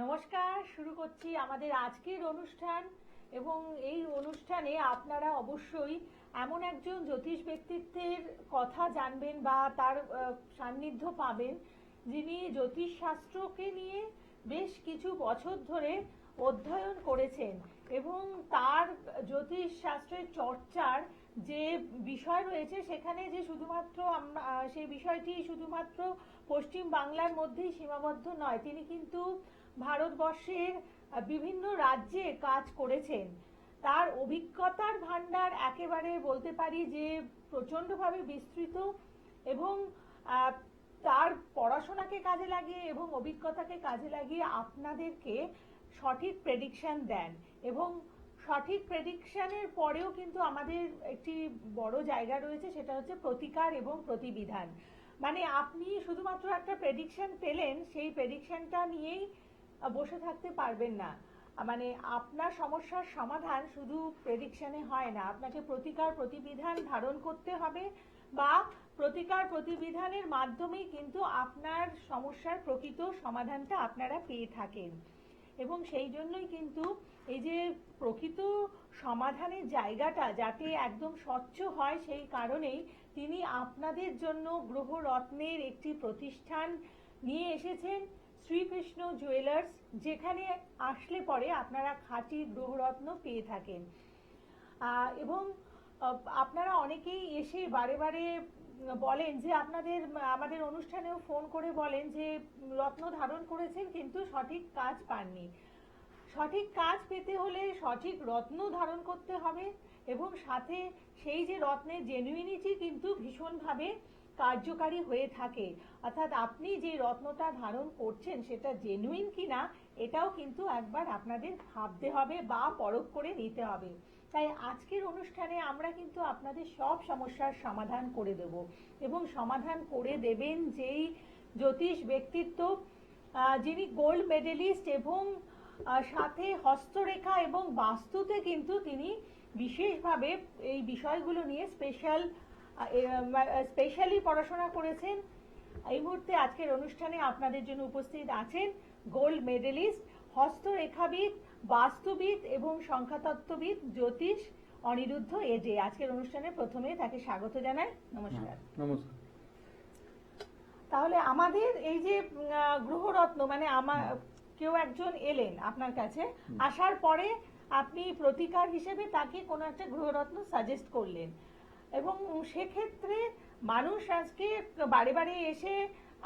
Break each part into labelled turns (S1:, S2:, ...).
S1: নমস্কার, শুরু করছি আমাদের আজকের অনুষ্ঠান। এবং এই অনুষ্ঠানে আপনারা অবশ্যই এমন একজন জ্যোতিষ ব্যক্তিত্বের কথা জানবেন বা তার সান্নিধ্য পাবেন, যিনি জ্যোতিষ শাস্ত্রকে নিয়ে বেশ কিছু বছর ধরে অধ্যয়ন করেছেন এবং তার জ্যোতিষ শাস্ত্রের চর্চার যে বিষয় রয়েছে সেখানে যে শুধুমাত্র সেই বিষয়টি শুধুমাত্র পশ্চিম বাংলার মধ্যেই সীমাবদ্ধ নয়, তিনি কিন্তু ভারতবর্ষের বিভিন্ন রাজ্যে কাজ করেছেন। তার অভিজ্ঞতার ভান্ডার একেবারে বলতে পারি যে প্রচণ্ডভাবে বিস্তৃত এবং তার পড়াশোনাকে কাজে লাগিয়ে এবং অভিজ্ঞতাকে কাজে লাগিয়ে আপনাদেরকে সঠিক প্রেডিকশন দেন। এবং সঠিক প্রেডিকশনের পরেও কিন্তু আমাদের একটি বড় জায়গা রয়েছে, সেটা হচ্ছে প্রতিকার এবং প্রতিবিধান। মানে আপনি শুধুমাত্র একটা প্রেডিকশন পেলেন, সেই প্রেডিকশনটা নিয়েই বসে থাকতে পারবেন না। মানে আপনার সমস্যার সমাধান শুধু প্রেডিকশনে হয় না, আপনাকে প্রতিকার প্রতিবিধান ধারণ করতে হবে বা প্রতিকার প্রতিবিধানের মাধ্যমেই কিন্তু আপনার সমস্যার প্রকৃত সমাধানটা আপনারা পেয়ে থাকেন। এবং সেই জন্যই কিন্তু এই যে প্রকৃত সমাধানের জায়গাটা যাতে একদম স্বচ্ছ হয়, সেই কারণেই তিনি আপনাদের জন্য গ্রহরত্নের একটি প্রতিষ্ঠান নিয়ে এসেছেন, শ্রীকৃষ্ণ জুয়েলার্স, যেখানে আসলে পরে আপনারা খাঁটি গ্রহরত্ন পেয়ে থাকেন। এবং আপনারা অনেকেই এসে বারে বারে বলেন যে আমাদের অনুষ্ঠানেও ফোন করে বলেন যে রত্ন ধারণ করেছেন কিন্তু সঠিক কাজ পাননি। সঠিক কাজ পেতে হলে সঠিক রত্ন ধারণ করতে হবে এবং সাথে সেই যে রত্নের জেনুইনিটি কিন্তু ভীষণভাবে কার্যকারী হয়ে থাকে। অর্থাৎ আপনি যে রত্নটা ধারণ করছেন সেটা জেনুইন কিনা এটাও কিন্তু একবার আপনাদের ভাবতে হবে বা পরখ করে নিতে হবে। তাই আজকের অনুষ্ঠানে আমরা কিন্তু আপনাদের সব সমস্যার সমাধান করে দেব এবং সমাধান করে দেবেন যেই জ্যোতিষ ব্যক্তিত্ব, যিনি গোল্ড মেডেলিস্ট এবং সাথে হস্তরেখা এবং বাস্তুতে কিন্তু তিনি বিশেষভাবে এই বিষয়গুলো নিয়ে স্পেশালি পড়াশোনা করেছেন। এই মুহূর্তে আজকের অনুষ্ঠানে আপনাদের জন্য উপস্থিত আছেন গোল্ড মেডেলিস্ট, হস্তরেখাবিদ, বাস্তুবিদ এবং সংখ্যাতত্ত্ববিদ জ্যোতিষ অনিরুদ্ধ এজে। আজকের অনুষ্ঠানে প্রথমে তাকে স্বাগত জানাই। নমস্কার।
S2: নমস্কার।
S1: তাহলে আমাদের এই যে গ্রহরত্ন, মানে কেউ একজন এলেন আপনার কাছে, আসার পরে আপনি প্রতিকার হিসেবে তাকে কোনো একটা গ্রহরত্ন সাজেস্ট করলেন এবং সেক্ষেত্রে মানুষ আজকে বারে বারে এসে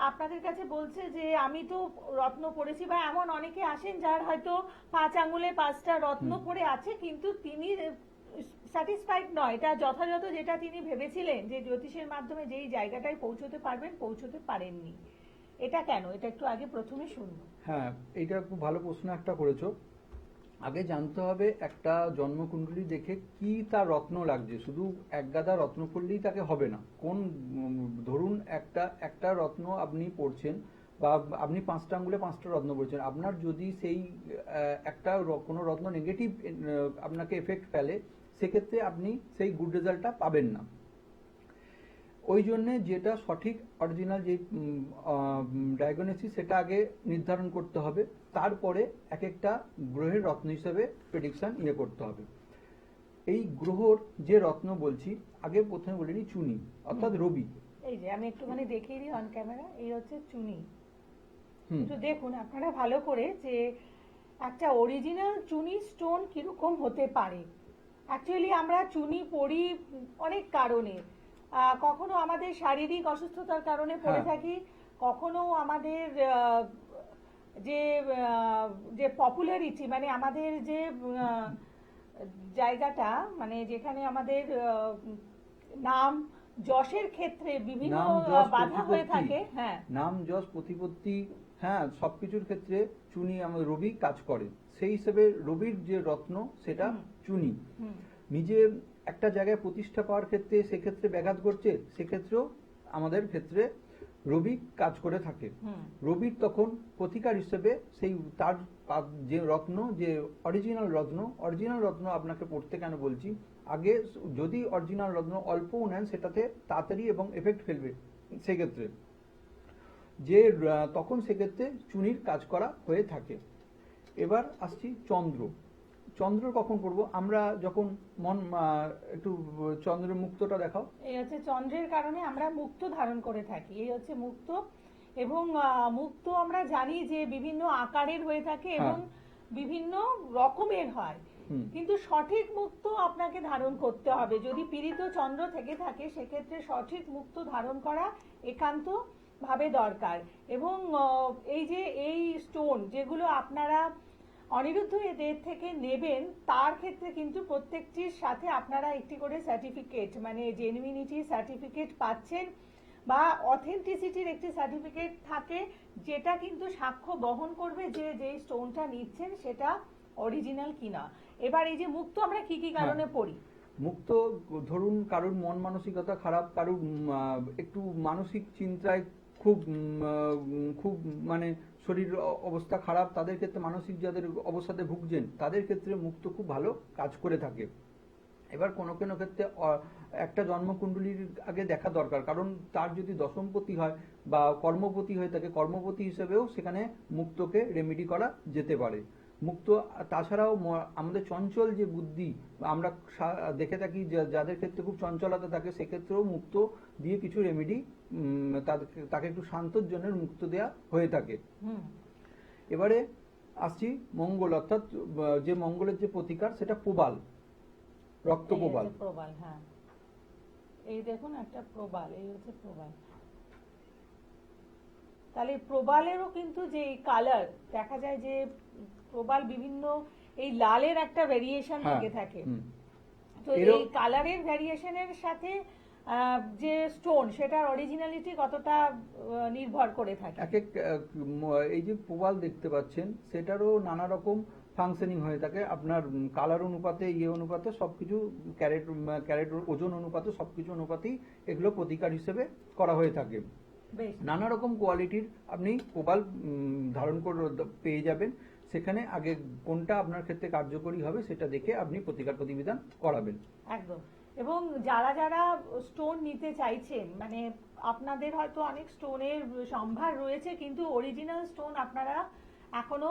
S1: আপনাদের কাছে বলছে যে আমি তো রত্ন পড়েছি, বা এমন অনেকে আসেন যার হয়তো 5 আঙ্গুলে 5টা রত্ন পড়ে আছে কিন্তু তিনি স্যাটিসফাইড নয়, এটা যথাযথ যেটা তিনি ভেবেছিলেন যে জ্যোতিষের মাধ্যমে যেই জায়গাটায় পৌঁছতে পারবেন পৌঁছতে পারেননি। এটা কেন? এটা একটু আগে প্রথমে শুনবো।
S2: হ্যাঁ, এইটা খুব ভালো প্রশ্ন একটা করেছো। আগে জানতে হবে একটা জন্মকুণ্ডলী দেখে কি তার রত্ন লাগছে। শুধু এক গাদা রত্ন পড়লেই তাকে হবে না। কোন ধরুন একটা রত্ন আপনি পড়ছেন বা আপনি 5টা আঙ্গুলে 5টা রত্ন পড়ছেন, আপনার যদি সেই একটা কোনো রত্ন নেগেটিভ আপনাকে এফেক্ট ফেলে, সেক্ষেত্রে আপনি সেই গুড রেজাল্টটা পাবেন না। ওই জন্যে যেটা সঠিক অরিজিনাল যে ডায়াগনোসিস সেটা আগে নির্ধারণ করতে হবে, তারপরে এক একটা গ্রহের রত্ন হিসেবে প্রেডিকশন করতে হবে। এই গ্রহর যে রত্ন বলছি, আগে প্রথমে বলে নিই চুনি, অর্থাৎ রবি।
S1: এই যে আমি একটুখানি দেখিয়ে দিই অন ক্যামেরা, এই হচ্ছে চুনি। একটু দেখুন আপনারা ভালো করে যে একটা অরিজিনাল চুনি স্টোন কিরকম হতে পারে। অ্যাকচুয়ালি আমরা চুনি পড়ি অনেক কারণে, কখনো আমাদের শারীরিক অসুস্থতার কারণে পড়ে থাকি, কখনো আমাদের যে পপুলারিটি, মানে আমাদের যে জায়গাটা, মানে যেখানে আমাদের নাম যশের ক্ষেত্রে বিভিন্ন বাধা হয়ে থাকে। হ্যাঁ,
S2: নাম যশ প্রতিপত্তি, হ্যাঁ, সবকিছুর ক্ষেত্রে চুনি আমাদের রবি কাজ করে। সেই হিসেবে রবির যে রত্ন সেটা চুনি। নিজে একটা জায়গায় প্রতিষ্ঠা পাওয়ার ক্ষেত্রে সেক্ষেত্রে ব্যাঘাত ঘটছে, সেক্ষেত্রেও আমাদের ক্ষেত্রে রবি কাজ করে থাকে। রবির তখন প্রতিকার হিসেবে সেই তার যে রত্ন, যে অরিজিনাল রত্ন আপনাকে পড়তে কেন বলছি, আগে যদি অরিজিনাল রত্ন অল্পও নেন সেটাতে তাড়াতাড়ি এবং এফেক্ট ফেলবে, সেক্ষেত্রে তখন সেক্ষেত্রে চুনির কাজ করা হয়ে থাকে। এবার আসছি চন্দ্র। চন্দ্র কখন করব আমরা যখন মন একটু চন্দ্রের মুক্তটা দেখাও।
S1: এই হচ্ছে চন্দ্রের কারণে আমরা মুক্ত ধারণ করে থাকি, এই হচ্ছে মুক্ত। এবং মুক্ত আমরা জানি যে বিভিন্ন আকারের হয়ে থাকে এবং বিভিন্ন রকমের হয়,
S2: হুম।
S1: কিন্তু সঠিক মুক্ত আপনাকে ধারণ করতে হবে। যদি পীড়িত চন্দ্র থেকে থাকে সেক্ষেত্রে সঠিক মুক্ত ধারণ করা একান্ত ভাবে দরকার। এবং এই যে এই স্টোন যেগুলো আপনারা অনিরুদ্ধ এদের থেকে নেবেন তার ক্ষেত্রে কিন্তু প্রত্যেকটির সাথে আপনারা একটি করে সার্টিফিকেট, মানে জেনুইনিটি সার্টিফিকেট পাচ্ছেন বা অথেন্টিসিটির একটি সার্টিফিকেট থাকে, যেটা কিন্তু সাক্ষ্য বহন করবে যে যে স্টোনটা নিচ্ছেন সেটা অরিজিনাল কিনা। এবার এই যে মুক্ত আমরা কি কি কারণে পড়ি?
S2: মুক্ত ধরুন কারোর মন মানসিকতা খারাপ, কারোর একটু মানসিক চিন্তায় খুব খুব মানে শরীর অবস্থা খারাপ, তাদের ক্ষেত্রে মানসিক যাদের অবস্থাতে ভুগছেন তাদের ক্ষেত্রে মুক্ত খুব ভালো কাজ করে থাকে। এবার কোনো কোনো ক্ষেত্রে একটা জন্মকুণ্ডলীর আগে দেখা দরকার, কারণ তার যদি দশমপতি হয় বা কর্মপতি হয়ে থাকে, কর্মপতি হিসেবেও সেখানে মুক্তকে রেমেডি করা যেতে পারে। মুক্ত তাছাড়াও আমাদের চঞ্চল যে বুদ্ধি আমরা দেখে থাকি, যাদের ক্ষেত্রে খুব চঞ্চলতা থাকে সেক্ষেত্রেও মুক্ত দিয়ে কিছু রেমেডি তাকে একটু শান্তর জন্য মুক্ত দেয়া হয়ে থাকে। এবারে আসছি মঙ্গল, অর্থাৎ যে মঙ্গলের যে প্রতিকার সেটা প্রবাল, রক্ত প্রবাল।
S1: প্রবাল, হ্যাঁ এই দেখুন একটা প্রবাল, এই হচ্ছে প্রবাল। তাহলে প্রবালেরও কিন্তু যে কালার দেখা যায় যে প্রবাল বিভিন্ন এই লালের একটা ভেরিয়েশন থেকে থাকে, তো এই কালারের ভেরিয়েশনের সাথে যে স্টোন সেটার অরিজিনালিটি কতটা নির্ভর করে থাকে।
S2: এই যে প্রবাল দেখতে পাচ্ছেন সেটারও নানা রকম ফাংশনিং হয়ে থাকে, আপনার কালার অনুপাতে অনুপাতে সবকিছু ক্যারেট ওজন অনুপাতে সবকিছু অনুপাতেই এগুলো প্রতিকার হিসেবে করা হয়ে থাকে। নানা রকম কোয়ালিটির আপনি প্রবাল ধারণ করে পেয়ে যাবেন, সেখানে আগে কোনটা আপনার ক্ষেত্রে কার্যকরী হবে সেটা দেখে আপনি প্রতিকার প্রতিবিধান করাবেন।
S1: একদম। এবং যারা যারা স্টোন নিতে চাইছেন, মানে আপনাদের হয়তো অনেক স্টোনের সম্ভার রয়েছে কিন্তু অরিজিনাল স্টোন আপনারা এখনো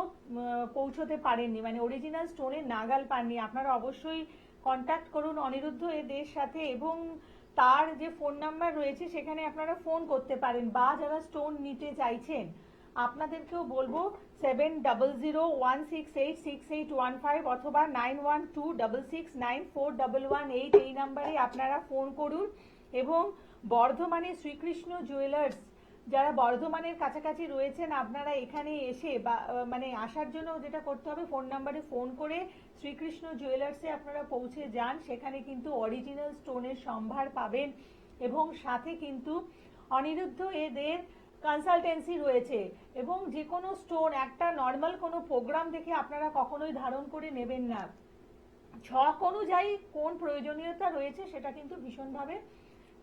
S1: পৌঁছতে পারেননি, মানে অরিজিনাল স্টোনের নাগাল পাননি, আপনারা অবশ্যই কন্ট্যাক্ট করুন অনিরুদ্ধ এদের সাথে এবং তার যে ফোন নাম্বার রয়েছে সেখানে আপনারা ফোন করতে পারেন। বা যারা স্টোন নিতে চাইছেন আপনাদেরকেও বলবো 7001686815 অথবা 9126694118 এই নাম্বারে আপনারা ফোন করুন। এবং বর্ধমানে শ্রীকৃষ্ণ জুয়েলার্স, যারা বর্ধমানের কাছাকাছি রয়েছেন আপনারা এখানে এসে বা মানে আসার জন্য যেটা করতে হবে ফোন নাম্বারে ফোন করে শ্রীকৃষ্ণ জুয়েলার্সে আপনারা পৌঁছে যান, সেখানে কিন্তু অরিজিনাল স্টোনের সম্ভার পাবেন এবং সাথে কিন্তু অনিরুদ্ধ এদের কনসালটেন্সি রয়েছে। এবং যে কোনো স্টোন একটা নর্মাল কোনো প্রোগ্রাম দেখে আপনারা কখনোই ধারণ করে নেবেন না, ছক অনুযায়ী কোন প্রয়োজনীয়তা রয়েছে সেটা কিন্তু ভীষণভাবে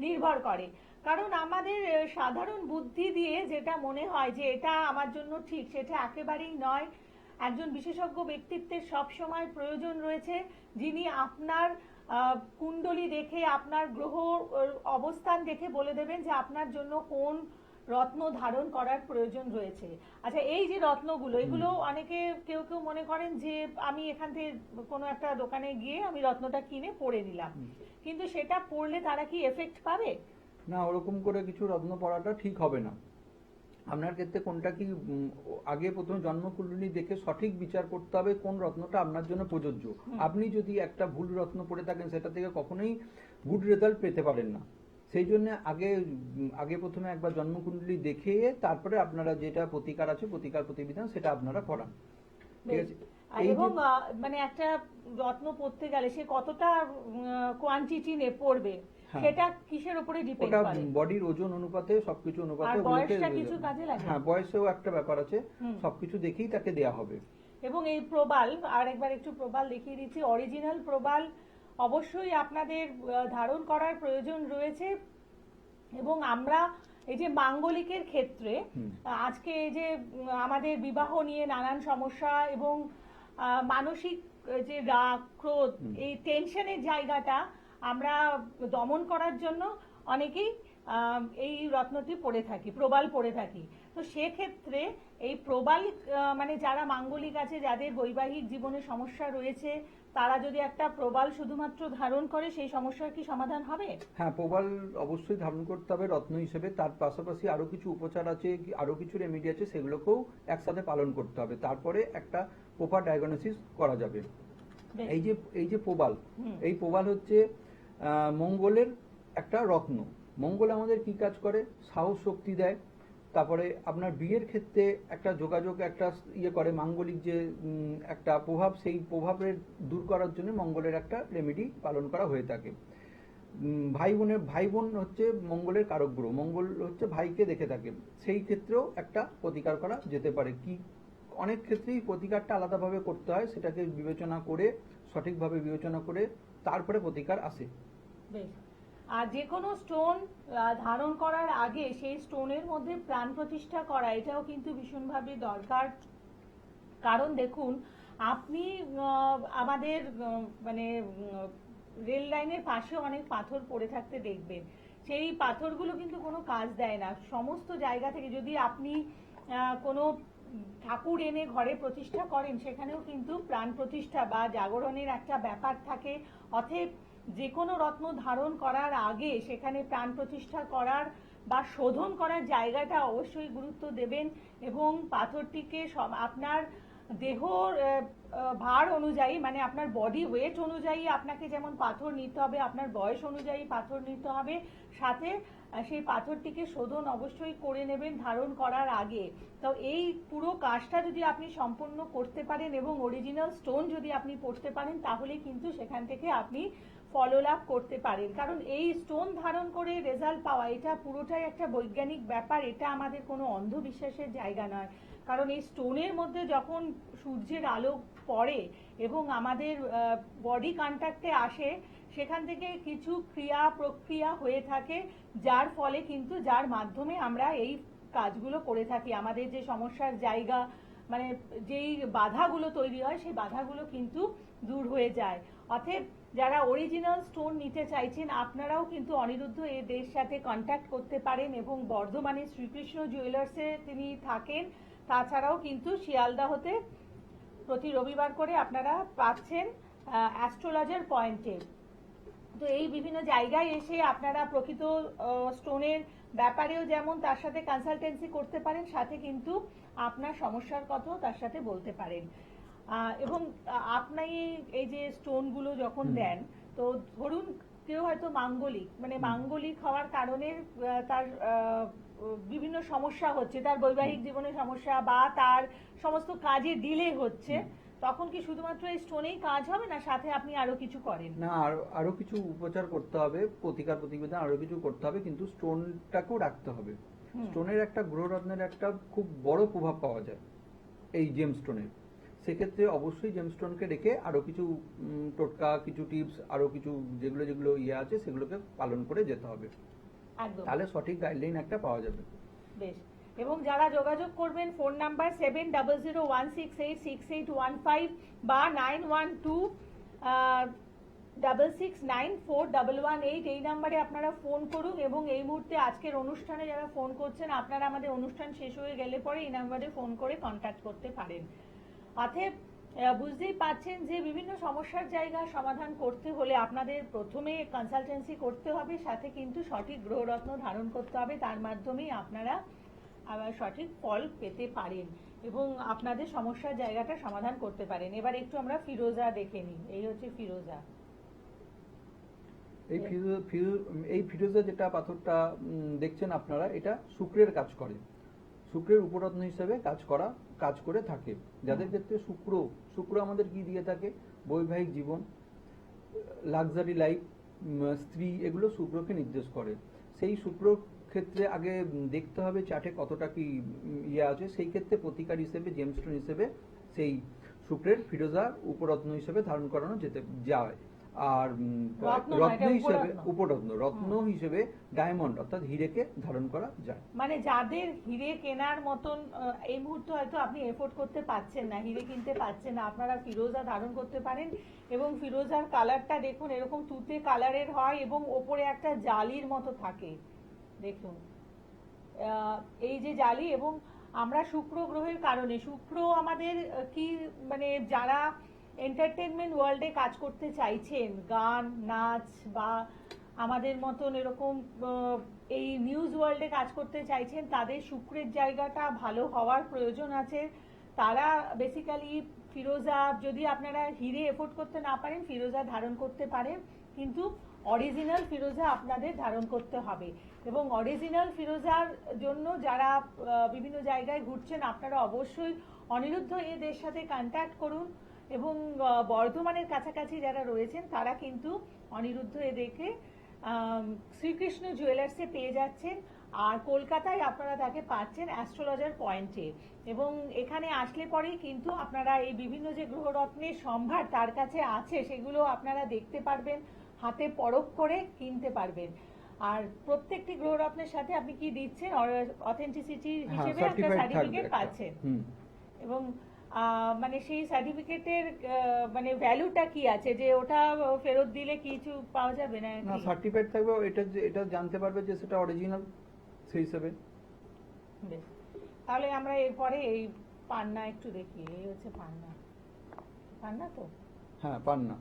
S1: নির্ভর করে। কারণ আমাদের সাধারণ বুদ্ধি দিয়ে যেটা মনে হয় যে এটা আমার জন্য ঠিক, সেটা একেবারেই নয়। একজন বিশেষজ্ঞ ব্যক্তিত্বের সব সময় প্রয়োজন রয়েছে, যিনি আপনার কুণ্ডলী দেখে আপনার গ্রহ অবস্থান দেখে বলে দেবেন যে আপনার জন্য কোন রত্ন ধারণ করার প্রয়োজন রয়েছে। আচ্ছা, এই যে রত্নগুলো এগুলো অনেকে কেউ কেউ মনে করেন যে আমি এখান থেকে কোনো একটা দোকানে গিয়ে আমি রত্নটা কিনে পরে নিলাম, কিন্তু সেটা পরলে তারা কি এফেক্ট পাবে?
S2: না, ওরকম করে কিছু রত্ন পরাটা ঠিক হবে না। আপনার ক্ষেত্রে কোনটা কি আগে প্রথমে জন্মকুণ্ডলী দেখে সঠিক বিচার করতে হবে কোন রত্নটা আপনার জন্য প্রযোজ্য। আপনি যদি একটা ভুল রত্ন পরে থাকেন সেটা থেকে কখনোই গুড রেজাল্ট পেতে পারেন না। সেই জন্য আগে প্রথমে একবার জন্মকুণ্ডলী দেখে তারপরে আপনারা যেটা প্রতিকার আছে প্রতিকার প্রতিবিধান সেটা আপনারা করান, ঠিক আছে?
S1: এবং মানে একটা রত্ন পড়তে গেলে সে কতটা কোয়ান্টিটি পড়বে সেটা কিসের উপরে ডিপেন্ড করে?
S2: বডির ওজন অনুপাতে সবকিছু অনুপাতে।
S1: আর বয়সটা কিছু কাজে লাগে?
S2: হ্যাঁ, বয়সেও একটা ব্যাপার আছে, সবকিছু দেখেই তাকে দেয়া হবে।
S1: এবং এই প্রবাল, আর একবার একটু প্রবাল দেখিয়ে দিচ্ছি, অরিজিনাল প্রবাল অবশ্যই আপনাদের ধারণ করার প্রয়োজন রয়েছে। এবং আমরা এই যে মাঙ্গলিকের ক্ষেত্রে আজকে এই যে আমাদের বিবাহ নিয়ে নানান সমস্যা এবং মানসিক যে রাগ ক্রোধ এই টেনশনের জায়গাটা আমরা দমন করার জন্য অনেকেই এই রত্নটি পরে থাকি, প্রবাল পরে থাকি। তো তো সেক্ষেত্রে এই প্রবাল মানে যারা মাঙ্গলিক আছে, যাদের বৈবাহিক জীবনে সমস্যা রয়েছে, তারা যদি একটা প্রবাল শুধুমাত্র ধারণ করে সেই সমস্যার কি সমাধান হবে?
S2: হ্যাঁ, প্রবাল অবশ্যই ধারণ করতে হবে রত্ন হিসেবে। তার পাশাপাশি আরো কিছু উপচার আছে, আরো কিছু রেমেডি আছে, সেগুলোকেও একসাথে পালন করতে হবে, তারপরে একটা প্রপার ডায়াগনোসিস করা যাবে।
S1: বেশ।
S2: এই যে প্রবাল,
S1: হুম।
S2: এই প্রবাল হচ্ছে মঙ্গলের একটা রত্ন। মঙ্গল আমাদের কি কাজ করে? সাহস শক্তি দেয়, তারপরে আপনার বিয়ের ক্ষেত্রে একটা যোগাযোগ, একটা ইয়ে করে, মাঙ্গলিক যে একটা প্রভাব, সেই প্রভাবের দূর করার জন্য মঙ্গলের একটা রেমেডি পালন করা হয়ে থাকে। ভাই বোন হচ্ছে মঙ্গলের কারক গ্রহ, মঙ্গল হচ্ছে ভাইকে দেখে থাকে, সেই ক্ষেত্রেও একটা প্রতিকার করা যেতে পারে। কি অনেক ক্ষেত্রেই প্রতিকারটা আলাদাভাবে করতে হয়, সেটাকে বিবেচনা করে, সঠিকভাবে বিবেচনা করে তারপরে প্রতিকার আসে।
S1: বেশ। আর যে কোনো স্টোন ধারণ করার আগে সেই স্টোনের মধ্যে প্রাণ প্রতিষ্ঠা করা, এটাও কিন্তু ভীষণভাবে দরকার। কারণ দেখুন, আপনি আমাদের মানে রেল লাইনের পাশে অনেক পাথর পড়ে থাকতে দেখবেন, সেই পাথরগুলো কিন্তু কোনো কাজ দেয় না। সমস্ত জায়গা থেকে যদি আপনি কোনো ঠাকুর এনে ঘরে প্রতিষ্ঠা করেন, সেখানেও কিন্তু প্রাণ প্রতিষ্ঠা বা জাগরণের একটা ব্যাপার থাকে। অতএব যে কোনো রত্ন ধারণ করার আগে সেখানে প্রাণ প্রতিষ্ঠা করার বা শোধন করার জায়গাটা অবশ্যই গুরুত্ব দেবেন, এবং পাথরটিকে আপনার দেহর ভার অনুযায়ী, মানে আপনার বডি ওয়েট অনুযায়ী আপনাকে যেমন পাথর নিতে হবে, আপনার বয়স অনুযায়ী পাথর নিতে হবে, সাথে সেই পাথরটিকে শোধন অবশ্যই করে নেবেন ধারণ করার আগে। তো এই পুরো কাজটা যদি আপনি সম্পন্ন করতে পারেন এবং অরিজিনাল স্টোন যদি আপনি পড়তে পারেন, তাহলে কিন্তু সেখান থেকে আপনি ফললাভ করতে পারেন। কারণ এই স্টোন ধারণ করে রেজাল্ট পাওয়া, এটা পুরোটাই একটা বৈজ্ঞানিক ব্যাপার, এটা আমাদের কোনো অন্ধবিশ্বাসের জায়গা নয়। কারণ এই স্টোনের মধ্যে যখন সূর্যের আলো পড়ে এবং আমাদের বডি কন্ট্যাক্টে আসে, সেখান থেকে কিছু ক্রিয়া প্রক্রিয়া হয়ে থাকে, যার ফলে কিন্তু, যার মাধ্যমে আমরা এই কাজগুলো করে থাকি। আমাদের যে সমস্যার জায়গা, মানে যেই বাধাগুলো তৈরি হয়, সেই বাধাগুলো কিন্তু দূর হয়ে যায়। অতএব যারা অরিজিনাল স্টোন নিতে চাইছেন, আপনারাও কিন্তু অনিরুদ্ধ এদের সাথে কন্ট্যাক্ট করতে পারেন, এবং বর্ধমানে শ্রীকৃষ্ণ জুয়েলার্সে তিনি থাকেন। তাছাড়াও কিন্তু শিয়ালদাহতে প্রতি রবিবার করে আপনারা পাচ্ছেন অ্যাস্ট্রোলজার পয়েন্টে। তো এই বিভিন্ন জায়গায় এসে আপনারা প্রকৃত স্টোনের ব্যাপারেও যেমন তার সাথে কনসালটেন্সি করতে পারেন, সাথে কিন্তু আপনার সমস্যার কথাও তার সাথে বলতে পারেন। এবং আপনি এই যে স্টোনগুলো যখন দেন, তো ধরুন কেউ হয়তো মাঙ্গলিক হওয়ার কারণে তার বিভিন্ন সমস্যা হচ্ছে, তার বৈবাহিক জীবনে সমস্যা বা তার সমস্ত কাজে ডিলে হচ্ছে, তখন কি শুধুমাত্র এই স্টোনেই কাজ হবে না, সাথে আপনি আরো কিছু করেন?
S2: না, আরো কিছু উপচার করতে হবে, প্রতিকার প্রতিবেদন আরো কিছু করতে হবে, কিন্তু স্টোনটাকেও রাখতে হবে। স্টোনের একটা গ্রহরত্নের একটা খুব বড় প্রভাব পাওয়া যায় এই জেম স্টোনের। সেক্ষেত্রে অবশ্যই জেম স্টোনকে রেখে আরো কিছু টোটকা, কিছু টিপস, আরো কিছু যেগুলো যেগুলো ইয়ে আছে, সেগুলোকে পালন করে যেতে হবে,
S1: একদম।
S2: তাহলে সঠিক গাইডলাইন একটা পাওয়া যাবে।
S1: বেশ। এবং যারা যোগাযোগ করবেন, ফোন নাম্বার 7001686815 বা 9126694118, এই নাম্বারে আপনারা ফোন করুন। এবং এই মুহূর্তে আজকের অনুষ্ঠানে যারা ফোন করছেন, আপনারা আমাদের অনুষ্ঠান শেষ হয়ে গেলে পরে এই নাম্বারে ফোন করে কন্ট্যাক্ট করতে পারেন। অতএব বুঝতেই পাচ্ছেন যে বিভিন্ন সমস্যার জায়গা সমাধান করতে হলে আপনাদের প্রথমে কনসালটেন্সি করতে হবে, সাথে কিন্তু সঠিক গ্রহরত্ন ধারণ করতে হবে, তার মাধ্যমেই আপনারা আবার সঠিক ফল পেতে পারেন এবং আপনাদের সমস্যার জায়গাটা সমাধান করতে পারেন। এবার একটু আমরা ফিরোজা দেখে নিই। এই হচ্ছে ফিরোজা।
S2: এই ফিরোজা যেটা পাথরটা দেখছেন আপনারা, এটা শুক্রের কাজ করে, শুক্রের উপরত্ন হিসেবে কাজ করে থাকে। যাদের ক্ষেত্রে শুক্র আমাদের কি দিয়ে থাকে? বৈবাহিক জীবন, লাক্সারি লাইফ, স্ত্রী, এগুলো শুক্রকে নির্দেশ করে। সেই শুক্র ক্ষেত্রে আগে দেখতে হবে চার্টে কতটা কি ইয়ে আছে, সেই ক্ষেত্রে প্রতিকার হিসেবে জেমস্টোন হিসেবে সেই শুক্রের ফিরোজা উপরত্ন হিসেবে ধারণ করানো যায়। আর রত্ন হিসেবে ডায়মন্ড অর্থাৎ হিরেকে ধারণ করা যায়।
S1: মানে যাদের হিরে কেনার মতন এই মুহূর্তে হয়তো আপনি এফোর্ড করতে পারছেন না, হিরে কিনতে পারছেন না, আপনারা ফিরোজা ধারণ করতে পারেন। এবং ফিরোজার কালারটা দেখুন, এরকম তুতে কালারের হয় এবং ওপরে একটা জালির মতো থাকে। দেখুন এই যে জালি, এবং আমরা শুক্র গ্রহের কারণে, শুক্র আমাদের কি মানে যারা এন্টারটেনমেন্ট ওয়ার্ল্ডে কাজ করতে চাইছেন, গান নাচ বা আমাদের মতন এরকম এই নিউজ ওয়ার্ল্ডে কাজ করতে চাইছেন, তাদের শুক্রের জায়গাটা ভালো হওয়ার প্রয়োজন আছে। তারা বেসিক্যালি ফিরোজা, যদি আপনারা হিরে এফোর্ড করতে না পারেন, ফিরোজা ধারণ করতে পারেন, কিন্তু অরিজিনাল ফিরোজা আপনাদের ধারণ করতে হবে। এবং অরিজিনাল ফিরোজার জন্য যারা বিভিন্ন জায়গায় ঘুরছেন, আপনারা অবশ্যই অনিরুদ্ধ এদের সাথে কন্ট্যাক্ট করুন, এবং বর্ধমানের কাছাকাছি যারা রয়েছেন তারা কিন্তু অনিরুদ্ধ এদেরকে শ্রীকৃষ্ণ জুয়েলার্সে পেয়ে যাচ্ছেন, আর কলকাতায় আপনারা তাকে পাচ্ছেন অ্যাস্ট্রোলজার পয়েন্টে। এবং এখানে আসলে পরেই কিন্তু আপনারা এই বিভিন্ন যে গ্রহরত্নের সম্ভার তার কাছে আছে সেগুলো আপনারা দেখতে পারবেন, হাতে পরখ করে কিনতে পারবেন। আর প্রত্যেকটি গ্রহরত্নের সাথে আপনি কি দিচ্ছেন, অথেন্টিসিটি হিসেবে একটা সার্টিফিকেট পাচ্ছেন। এবং মানে সেই সার্টিফিকেটের মানে ভ্যালুটা কি আছে, যে ওটা ফেরত দিলে কিছু পাওয়া যাবে না?
S2: না, সার্টিফাইড থাকবে, এটা জানতে পারবে যে সেটা অরিজিনাল, সেই হিসেবে।
S1: বেশ, তাহলে আমরা এরপরে এই পান্না একটু দেখি। এই হচ্ছে পান্না। পান্না তো?
S2: হ্যাঁ, পান্না।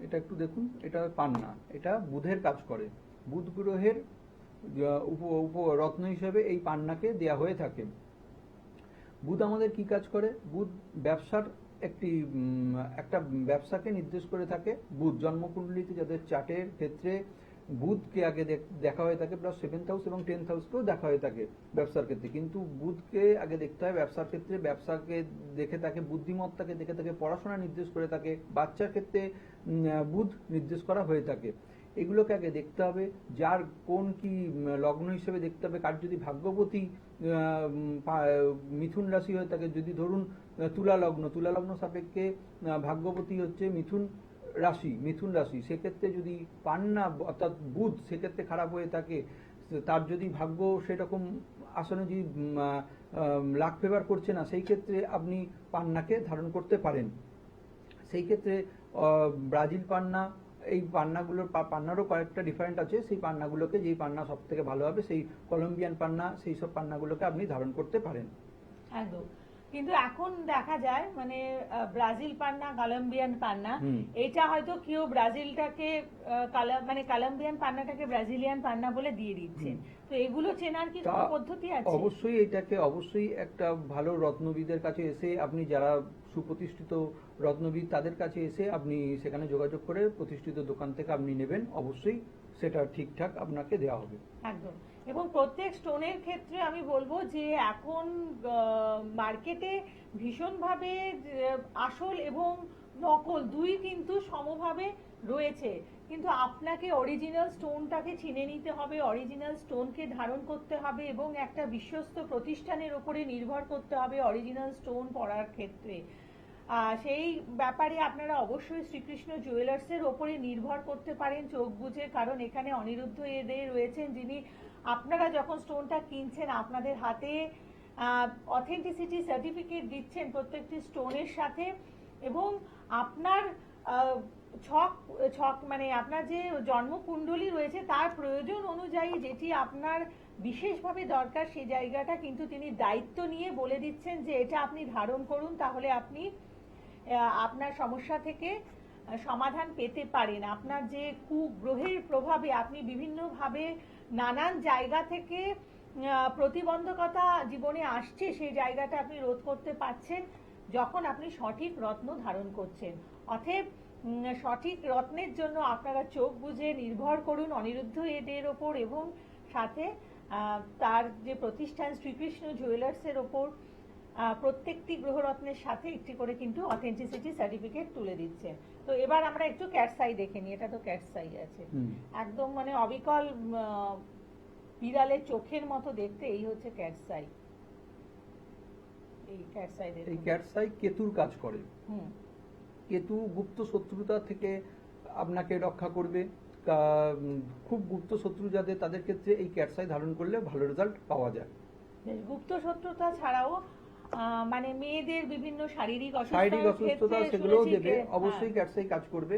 S2: এটা একটু দেখুন, এটা পান্না, এটা বুধের কাজ করে। বুধ গ্রহের রত্ন হিসেবে এই পান্নাকে দেয়া হয়ে থাকে। বুধ আমাদের কি কাজ করে? বুধ ব্যবসার একটা ব্যবসাকে নির্দেশ করে থাকে। বুধ জন্মকুণ্ডলিতে যাদের চার্টের ক্ষেত্রে বুধকে আগে দেখা হয়ে থাকে, প্লাস 7th হাউস এবং 10th হাউসকেও দেখা হয়ে থাকে ব্যবসার ক্ষেত্রে। কিন্তু বুধকে আগে দেখতে হয় ব্যবসার ক্ষেত্রে। ব্যবসাকে দেখে থাকে, বুদ্ধিমত্তাকে দেখে থাকে, পড়াশোনা নির্দেশ করে থাকে, বাচ্চার ক্ষেত্রে বুধ নির্দেশ করা হয়ে থাকে। এগুলোকে আগে দেখতে হবে, যার কোন কি লগ্ন হিসেবে দেখতে হবে। কার যদি ভাগ্যবতী মিথুন রাশি হয়ে থাকে, যদি ধরুন তুলা লগ্ন সাপেক্ষে ভাগ্যবতী হচ্ছে মিথুন রাশি, সেক্ষেত্রে যদি পান্না অর্থাৎ বুধ সেক্ষেত্রে খারাপ হয়ে থাকে, তার যদি ভাগ্য সেরকম আসনে যদি লাক ফেভার করছে না, সেই ক্ষেত্রে আপনি পান্নাকে ধারণ করতে পারেন। সেই ক্ষেত্রে ব্রাজিল পান্না, এই পান্নারও কয়েকটা ডিফারেন্ট আছে। সেই পান্নাগুলোকে, যেই পান্না সব থেকে ভালো হবে, সেই কলম্বিয়ান পান্না, সেই সব পান্নাগুলোকে আপনি ধারণ করতে পারেন।
S1: একদম। কিন্তু এখন দেখা যায় মানে ব্রাজিল পান্না, কলম্বিয়ান পান্না, এটা হয়তো কেউ ব্রাজিলটাকে মানে কলম্বিয়ান পান্নাটাকে ব্রাজিলিয়ান পান্না বলে দিয়ে দিচ্ছে। তো এগুলো চেনার কি কোনো পদ্ধতি আছে?
S2: অবশ্যই একটা ভালো রত্নবিদের কাছে এসে, আপনি যারা সুপ্রতিষ্ঠিত রত্নবিদ তাদের কাছে এসে আপনি সেখানে যোগাযোগ করে প্রতিষ্ঠিত দোকান থেকে আপনি নেবেন, অবশ্যই সেটা ঠিকঠাক আপনাকে দেওয়া হবে।
S1: একদম। এবং প্রত্যেক স্টোনের ক্ষেত্রে আমি বলবো যে এখন মার্কেটে ভীষণভাবে আসল এবং নকল দুই কিন্তু সমভাবে রয়েছে, কিন্তু আপনাকে অরিজিনাল স্টোনটাকে চিনে নিতে হবে, অরিজিনাল স্টোনকে ধারণ করতে হবে, এবং একটা বিশ্বস্ত প্রতিষ্ঠানের উপরে নির্ভর করতে হবে অরিজিনাল স্টোন পড়ার ক্ষেত্রে। সেই ব্যাপারে আপনারা অবশ্যই শ্রীকৃষ্ণ জুয়েলার্সের ওপরে নির্ভর করতে পারেন চোখ বুঝে, কারণ এখানে অনিরুদ্ধ এদের রয়েছেন যিনি আপনারা যখন স্টোনটা কিনছেন আপনাদের হাতে অথেন্টিসিটি সার্টিফিকেট দিচ্ছেন প্রত্যেকটি স্টোনের সাথে, এবং আপনার ছক মানে আপনার যে জন্মকুণ্ডলী রয়েছে তার প্রয়োজন অনুযায়ী যেটি আপনার বিশেষভাবে দরকার, সেই জায়গাটা কিন্তু তিনি দায়িত্ব নিয়ে বলে দিচ্ছেন যে এটা আপনি ধারণ করুন, তাহলে আপনি আপনার সমস্যা থেকে সমাধান পেতে পারেন। আপনার যে কুগ্রহের প্রভাবে আপনি বিভিন্নভাবে নানান জায়গা থেকে প্রতিবন্ধকতা জীবনে আসছে, সেই জায়গাটা আপনি রোধ করতে পারছেন যখন আপনি সঠিক রত্ন ধারণ করছেন। অতএব সঠিক রত্নের জন্য আপনারা চোখ বুঝে নির্ভর করুন অনিরুদ্ধ এদের ওপর, এবং সাথে তার যে প্রতিষ্ঠান শ্রীকৃষ্ণ জুয়েলার্সের ওপর প্রত্যেকটি গ্রহরত্নের সাথে একটি করে কিন্তু অথেন্টিসিটি সার্টিফিকেট তুলে দিচ্ছে। তো এবার আমরা একটু ক্যাটসাই দেখে নিই। এটা তো ক্যাটসাই আছে, একদম মানে অবিকল বিড়ালের চোখের মতো দেখতে। এই হচ্ছে ক্যাটসাই। এই
S2: ক্যাটসাই কেতুর কাজ করে। কেতু গুপ্ত শত্রুতা থেকে আপনাকে রক্ষা করবে। খুব গুপ্ত শত্রু যাদের, তাদের ক্ষেত্রে এই ক্যাটসাই ধারণ করলে ভালো রেজাল্ট পাওয়া যায়।
S1: গুপ্ত শত্রুতা ছাড়াও মানে মেয়েদের বিভিন্ন শারীরিক
S2: অসুস্থতা সেগুলোও দেবে, অবশ্যই ক্যাটসাই কাজ করবে।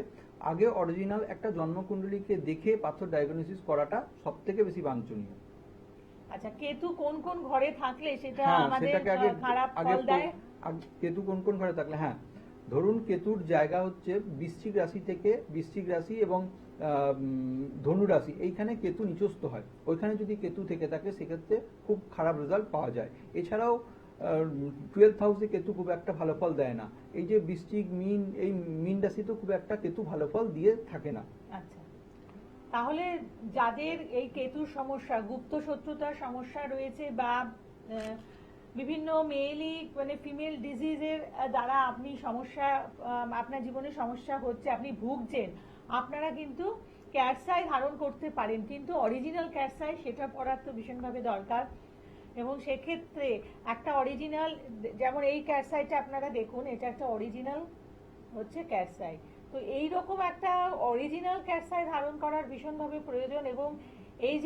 S2: আগে অরিজিনাল একটা জন্মকুণ্ডলীকে দেখে পাথর ডায়াগনোসিস করাটা সবথেকে বেশি বাঞ্ছনীয়।
S1: আচ্ছা, কেতু কোন কোন ঘরে থাকলে সেটা
S2: হ্যাঁ,
S1: আমাদের
S2: সেটাকে আগে
S1: খারাপ
S2: আগে
S1: ফল দেয়?
S2: কেতু কোন কোন ঘরে থাকলে, হ্যাঁ, ধরুন কেতুর জায়গা হচ্ছে বৃশ্চিক রাশি থেকে, বৃশ্চিক রাশি এবং ধনু রাশি, এইখানে কেতু নিচস্থ হয়, ওইখানে যদি কেতু থেকে থাকে সেক্ষেত্রে খুব খারাপ রেজাল্ট পাওয়া যায়। এছাড়াও 12th হাউসে কেতু খুব একটা ভালো ফল দেয় না। এই যে বৃশ্চিক, মীন, এই মীন রাশিতেও খুব একটা কেতু ভালো ফল দিয়ে থাকে না।
S1: আচ্ছা, তাহলে যাদের এই কেতুর সমস্যা, গুপ্ত শত্রুতার সমস্যা রয়েছে বা বিভিন্ন মেইলি মানে ফিমেল ডিজিজের দ্বারা আপনি সমস্যা, আপনার জীবনে সমস্যা হচ্ছে, আপনি ভুগছেন, আপনারা কিন্তু ক্যাটসাই ধারণ করতে পারেন, কিন্তু অরিজিনাল ক্যাটসাই সেটা পড়ার তো ভীষণভাবে দরকার। এবং সেক্ষেত্রে একটা অরিজিনাল, যেমন এই ক্যাটসাইটা আপনারা দেখুন, এটা একটা অরিজিনাল হচ্ছে ক্যাটসাই। তো এইরকম একটা অরিজিনাল ক্যাটসাই ধারণ করার ভীষণভাবে প্রয়োজন। এবং এই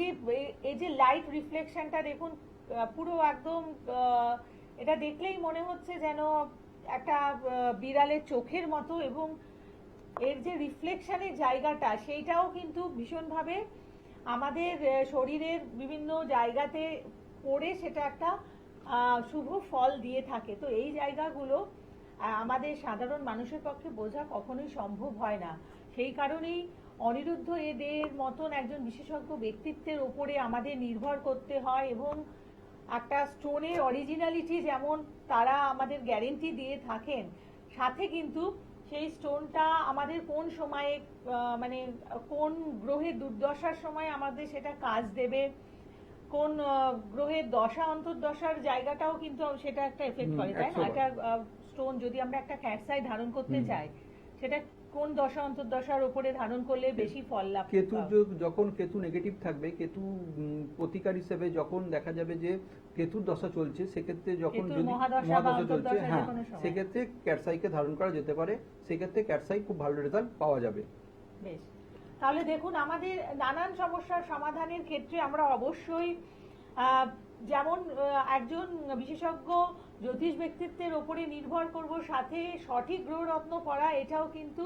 S1: যে লাইট রিফ্লেকশনটা দেখুন, পুরো একদম এটা দেখলেই মনে হচ্ছে যেন একটা বিড়ালের চোখের মতো, এবং এর যে রিফ্লেকশনের জায়গাটা সেইটাও কিন্তু ভীষণভাবে আমাদের শরীরের বিভিন্ন জায়গাতে পড়ে সেটা একটা শুভ ফল দিয়ে থাকে। তো এই জায়গাগুলো আমাদের সাধারণ মানুষের পক্ষে বোঝা কখনোই সম্ভব হয় না। সেই কারণেই অনিরুদ্ধ এদের মতন একজন বিশেষজ্ঞ ব্যক্তিত্বের উপরে আমাদের নির্ভর করতে হয়। এবং একটা স্টোনের অরিজিনালিটি যেমন তারা আমাদের গ্যারেন্টি দিয়ে থাকেন, সাথে কিন্তু সেই স্টোনটা আমাদের কোন সময়ে মানে কোন গ্রহের দুর্দশার সময় আমাদের সেটা কাজ দেবে, কোন গ্রহের দশা অন্তর্দশার জায়গাটাও কিন্তু সেটা একটা এফেক্ট করে, তাই না? একটা স্টোন যদি আমরা একটা ক্যাটসাই ধারণ করতে চাই, সেটা কোন দশা অন্তর্দশার উপরে ধারণ করলে বেশি ফল লাভ
S2: কেতু যখন কেতু নেগেটিভ থাকবে, কেতু প্রতিকার হিসেবে যখন দেখা যাবে যে কেতুর দশা চলছে, সেক্ষেত্রে যখন যদি মহাদশা চলছে, হ্যাঁ, সেক্ষেত্রে ক্যাটসাইকে ধারণ করা যেতে পারে, সেক্ষেত্রে ক্যাটসাই খুব ভালো রেজাল্ট পাওয়া যাবে।
S1: বেশ, তাহলে দেখুন আমাদের নানান সমস্যার সমাধানের ক্ষেত্রে আমরা অবশ্যই যেমন একজন বিশেষজ্ঞ জ্যোতিষ ব্যক্তিত্বের ওপরে নির্ভর করব, সাথে সঠিক গ্রহরত্ন পড়া, এটাও কিন্তু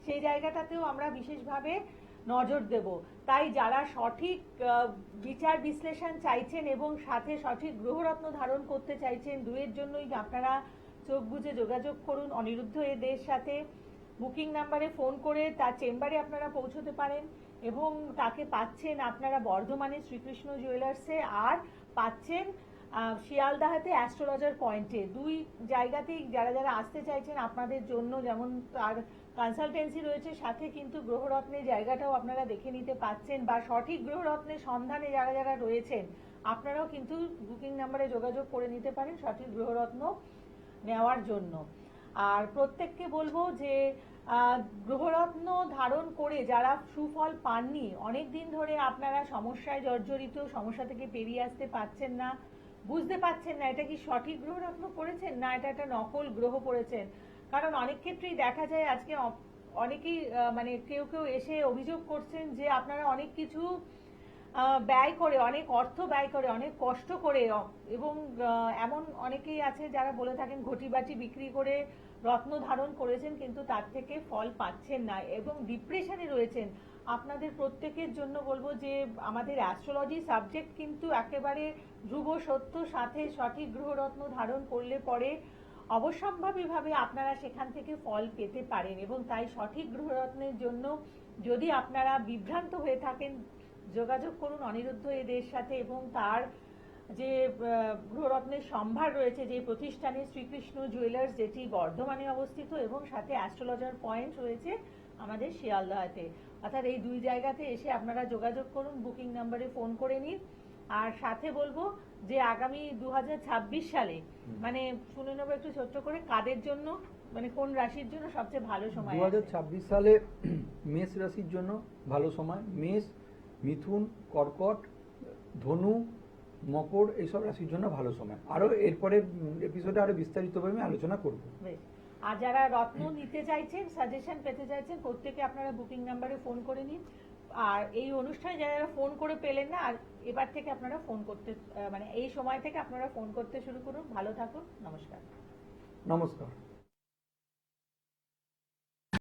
S1: সেই জায়গাটাতেও আমরা বিশেষভাবে নজর দেব। তাই যারা সঠিক বিচার বিশ্লেষণ চাইছেন এবং সাথে সঠিক গ্রহরত্ন ধারণ করতে চাইছেন, দুয়ের জন্যই আপনারা চোখ বুজে যোগাযোগ করুন অনিরুদ্ধ এদের সাথে। বুকিং নাম্বারে ফোন করে তার চেম্বারে আপনারা পৌঁছতে পারেন, এবং তাকে পাচ্ছেন আপনারা বর্ধমানে শ্রীকৃষ্ণ জুয়েলার্সে, আর পাচ্ছেন শিয়ালদাহাতে অ্যাস্ট্রোলজার পয়েন্টে। দুই জায়গাতেই যারা যারা আসতে চাইছেন আপনাদের জন্য যেমন তার কনসালটেন্সি রয়েছে, সাথে কিন্তু গ্রহরত্নের জায়গাটাও আপনারা দেখে নিতে পাচ্ছেন, বা সঠিক গ্রহরত্নের সন্ধানে যারা যারা রয়েছেন আপনারাও কিন্তু বুকিং নাম্বারে যোগাযোগ করে নিতে পারেন সঠিক গ্রহরত্ন নেওয়ার জন্য। আর প্রত্যেককে বলবো যে গ্রহরত্ন ধারণ করে যারা সুফল পাননি, অনেক দিন ধরে আপনারা সমস্যায় জর্জরিত, সমস্যা থেকে বেরিয়ে আসতে পারছেন না, বুঝতে পারছেন না এটা কি সঠিক গ্রহরত্ন পড়েছেন না এটা একটা নকল গ্রহ পড়েছেন। কারণ অনেক ক্ষেত্রেই দেখা যায় আজকে অনেকেই মানে কেউ কেউ এসে অভিযোগ করছেন যে আপনারা অনেক কিছু ব্যয় করে, অনেক অর্থ ব্যয় করে, অনেক কষ্ট করে, এবং এমন অনেকেই আছে যারা বলে থাকেন ঘটি বাটি বিক্রি করে রত্ন ধারণ করেছেন, কিন্তু তার থেকে ফল পাচ্ছেন না এবং ডিপ্রেশনে রয়েছেন। আপনাদের প্রত্যেকের জন্য বলবো যে আমাদের অ্যাস্ট্রোলজি সাবজেক্ট কিন্তু একেবারে ধ্রুব সত্য, সাথে সঠিক গ্রহরত্ন ধারণ করলে পরে অবশ্যম্ভাবীভাবে আপনারা সেখান থেকে ফল পেতে পারেন। এবং তাই সঠিক গ্রহরত্নের জন্য যদি আপনারা বিভ্রান্ত হয়ে থাকেন, যোগাযোগ করুন অনিরুদ্ধ এদের সাথে, এবং তার যে গ্রহরত্নের সম্ভার রয়েছে যে প্রতিষ্ঠানে শ্রীকৃষ্ণ জুয়েলার্স, যেটি বর্ধমানে অবস্থিত, এবং সাথে অ্যাস্ট্রোলজার পয়েন্ট রয়েছে আমাদের শিয়ালদাহাতে। অর্থাৎ এই দুই জায়গাতে এসে আপনারা যোগাযোগ করুন, বুকিং নাম্বারে ফোন করে নিন। আর সাথে বলবো যে আগামী 2026 সালে মানে শুনে নেবো একটু ছোট্ট করে কাদের জন্য, মানে কোন রাশির জন্য সবচেয়ে ভালো সময়।
S2: 2026 সালে মেষ রাশির জন্য ভালো সময়, মেষ, মিথুন, কর্কট, ধনু, মকর, এইসব রাশির জন্য ভালো সময়। আরো এরপরে এপিসোডে আরো বিস্তারিতভাবে আমি আলোচনা করব।
S1: আর যারা রত্ন নিতে চাইছেন, সাজেশন পেতে চাইছেন, প্রত্যেকে আপনারা বুকিং নাম্বারে ফোন করে নিন। আর এই অনুষ্ঠানে যারা ফোন করে পেলেন না, আর এবার থেকে আপনারা ফোন করতে মানে এই সময় থেকে আপনারা ফোন করতে শুরু করুন। ভালো থাকুন, নমস্কার।
S2: নমস্কার।